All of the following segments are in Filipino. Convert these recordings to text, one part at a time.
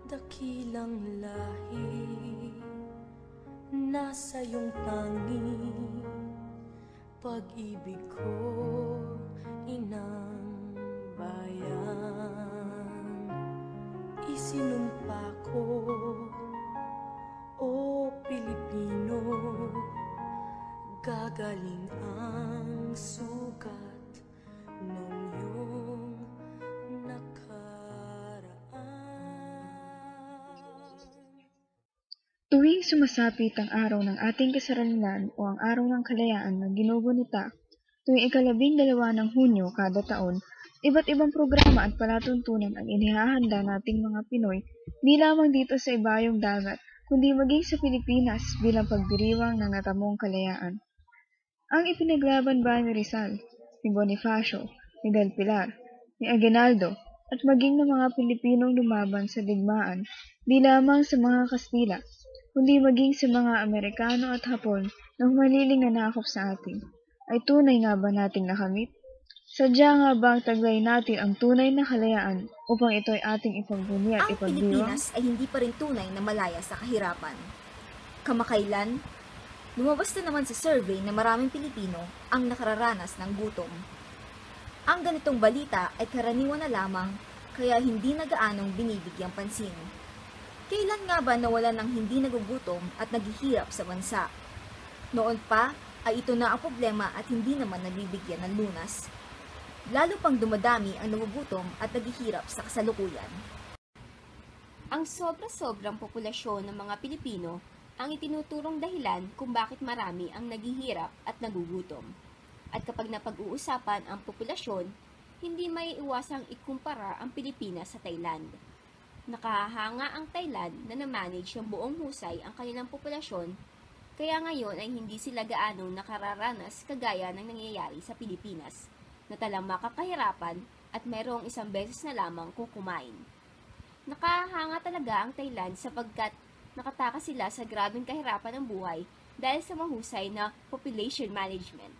Dakilang lahi, nasa iyong tangi, pag-ibig ko, inang bayan. Isinumpa ko, o Pilipino, gagaling ang sugat ng iyong nakaraan. Tuwing sumasapit ang araw ng ating kasaranian o ang araw ng kalayaan na ginugunita, tuwing ika-12 ng Hunyo kada taon, iba't ibang programa at palatuntunan ang inihahanda nating mga Pinoy, di lamang dito sa ibayong dagat, kundi maging sa Pilipinas bilang pagdiriwang ng natamong kalayaan. Ang ipinaglaban ba ni Rizal, ni Bonifacio, ni Del Pilar, ni Aguinaldo, at maging ng mga Pilipinong lumaban sa digmaan, di lamang sa mga Kastila, kundi maging sa mga Amerikano at Hapon na humaliling nanakop sa atin, ay tunay nga ba nating nakamit? Sadya nga ba ang taglay natin ang tunay na kalayaan upang ito ay ating ipagbunyi at Ang ipagdiwang? Pilipinas ay hindi pa rin tunay na malaya sa kahirapan. Kamakailan, lumabas na naman sa survey na maraming Pilipino ang nakararanas ng gutom. Ang ganitong balita ay karaniwan na lamang kaya hindi na gaanong binibigyang pansin. Kailan nga ba nawala ng hindi nagugutom at naghihirap sa bansa? Noon pa ay ito na ang problema at hindi naman nabibigyan ng lunas. Lalo pang dumadami ang nagugutom at naghihirap sa kasalukuyan. Ang sobra-sobrang populasyon ng mga Pilipino ang itinuturong dahilan kung bakit marami ang naghihirap at nagugutom. At kapag napag-uusapan ang populasyon, hindi may iwasang ikumpara ang Pilipinas sa Thailand. Nakahanga ang Thailand na na-manage ng buong husay ang kanilang populasyon, kaya ngayon ay hindi sila gaano nakararanas kagaya ng nangyayari sa Pilipinas, na talang makakahirapan at mayroong isang beses na lamang kung kumain. Nakahanga talaga ang Thailand sapagkat nakatakas sila sa grabing kahirapan ng buhay dahil sa mahusay na population management.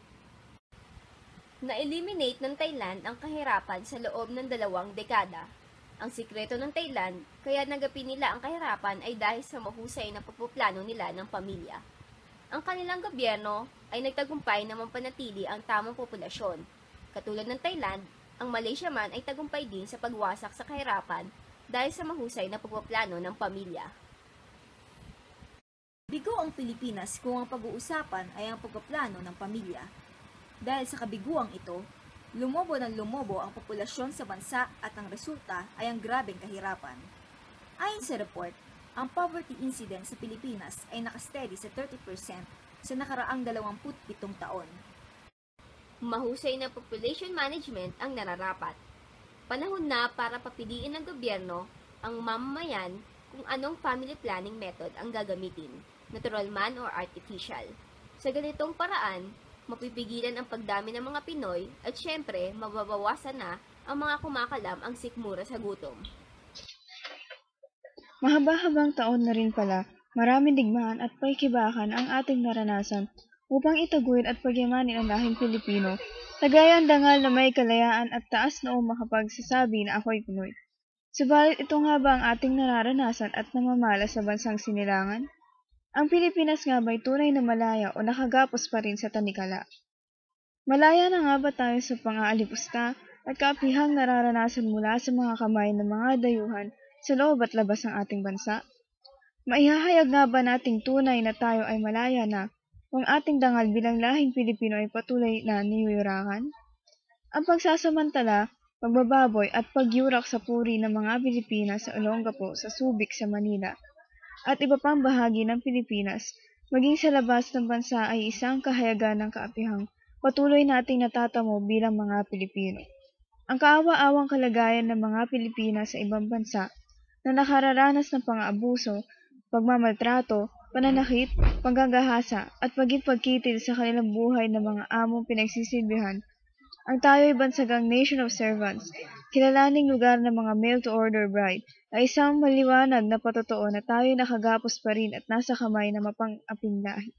Na-eliminate ng Thailand ang kahirapan sa loob ng 2 dekada. Ang sikreto ng Thailand, kaya nagapi nila ang kahirapan ay dahil sa mahusay na pagpuplano nila ng pamilya. Ang kanilang gobyerno ay nagtagumpay na mampanatili ang tamang populasyon. Katulad ng Thailand, ang Malaysia man ay tagumpay din sa pagwasak sa kahirapan dahil sa mahusay na pagpaplano ng pamilya. Bigo ang Pilipinas kung ang pag-uusapan ay ang pagpaplano ng pamilya. Dahil sa kabiguang ito, lumobo ng lumobo ang populasyon sa bansa at ang resulta ay ang grabeng kahirapan. Ayon sa report, ang poverty incidence sa Pilipinas ay nakasteady sa 30% sa nakaraang 27 taon. Mahusay na population management ang nararapat. Panahon na para papiliin ng gobyerno ang mamamayan kung anong family planning method ang gagamitin, natural man or artificial. Sa ganitong paraan, mapipigilan ang pagdami ng mga Pinoy at syempre mababawasan na ang mga kumakalam ang sikmura sa gutom. Mahaba-habang taon na rin pala, maraming digmaan at paikibakan ang ating naranasan upang itaguyod at pagyamanin ang lahing Pilipino, tagayan dangal na may kalayaan at taas noong makapagsasabi na ako'y Pinoy. Subalit ito nga ba ang ating nararanasan at namamala sa bansang sinilangan? Ang Pilipinas nga ba'y tunay na malaya o nakagapos pa rin sa tanikala? Malaya na nga ba tayo sa pang-aalipusta at kaapihang nararanasan mula sa mga kamay ng mga dayuhan sa loob at labas ng ating bansa? Maihahayag nga ba nating tunay na tayo ay malaya na kung ating dangal bilang lahing Pilipino ay patuloy na niyuyurakan? Ang pagsasamantala, pagbababoy at pagyurak sa puri ng mga Pilipinas sa Olongapo, sa Subic, sa Manila, at iba pang bahagi ng Pilipinas, maging sa labas ng bansa ay isang kahayagan ng kaapihang patuloy nating natatamo bilang mga Pilipino. Ang kaawa-awang kalagayan ng mga Pilipinas sa ibang bansa na nakararanas ng pang-aabuso, pagmamaltrato, pananakit, panggagahasa at paging pagkitil sa kanilang buhay ng mga among pinagsisilbihan. Ang tayo'y bansagang nation of servants, kilalaning lugar ng mga mail-to-order bride, ay isang maliwanag na patotoo na tayo'y nakagapos pa rin at nasa kamay ng mapang-aping lahi.